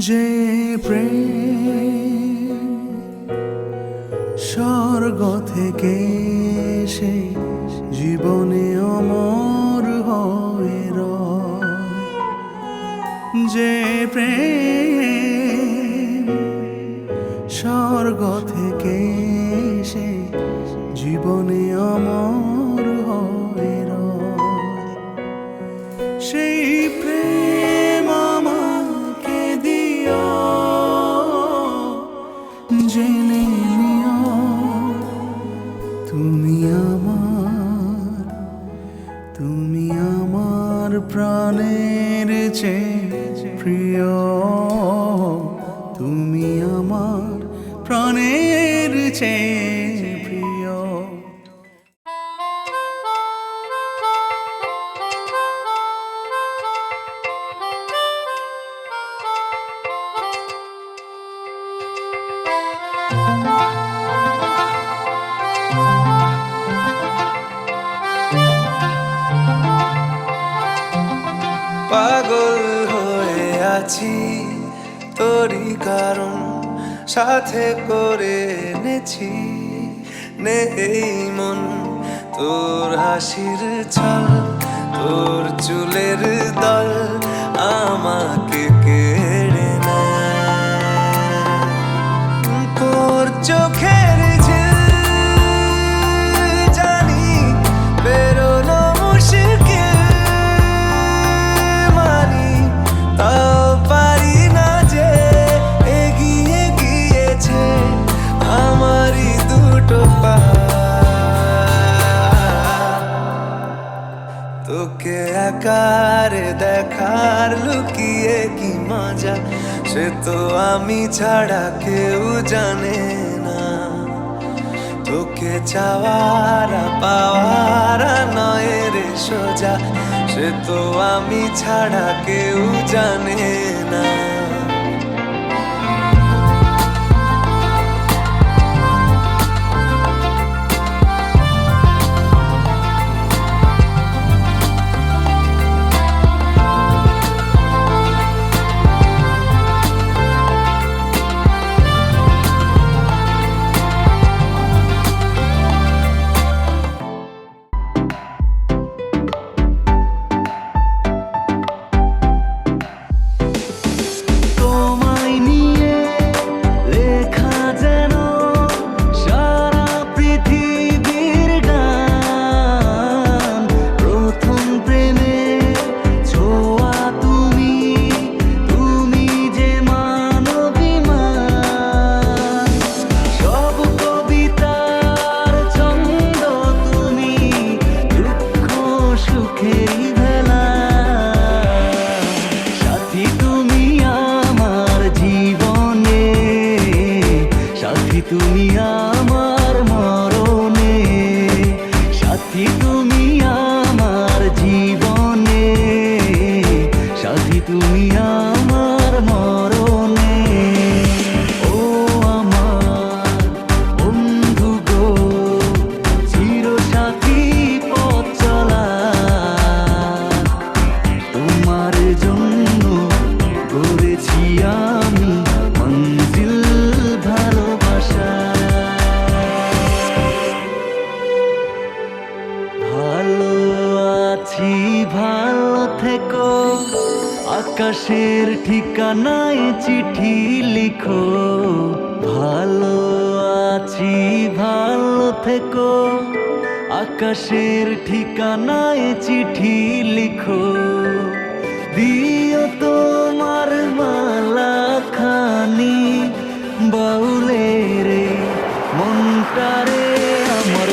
যে প্রেম স্বর্গ থেকে সে জীবনে অমর হয়ে রয়, যে প্রেম স্বর্গ থেকে সে জীবনে অমর হয়ে রয়, সেই প্রেম আমাকে দিও, জেনে নিও তুমি আমার প্রাণের চেয়ে প্রিয়, তুমি আমার প্রাণের চেয়ে প্রিয়। পাগল হয়ে আছি তোরই কারণ, সাথে করে এনেছি নেই মন তোর হাসির ছল, তোর চুলের দল আমাকে কেড়ে নেয়, তোর চোখের ঝিল জানি বেরোনো মুশকিল, মানি তাও পারি না যে এগিয়ে গিয়েছে আমারই দুটো পা। তোকে একারে দেখার লুকিয়ে কি মজা, সে তো আমি ছাড়া কেউ জানে না, তোকে চাওয়ারা পাওয়ারা নয় রে সোজা, সে তো আমি ছাড়া কেউ জানে না। তুমি আমার মরণে সাথী, তুমি আমার জীবনে সাথী, তুমি আমার মরণে। ও আমার বন্ধু গো, চির সাথী পথ চলা, তোমার জন্য গড়েছি আমি মঞ্জিল ভালোবাসা। ভালো আছি ভালো থেকো, আকাশের ঠিকানায় চিঠি লিখো, ভালো আছি ভালো থেকো, আকাশের ঠিকানায় চিঠি লিখো, দিও তোমার মালা খানি বাউলের মনটারে আমার।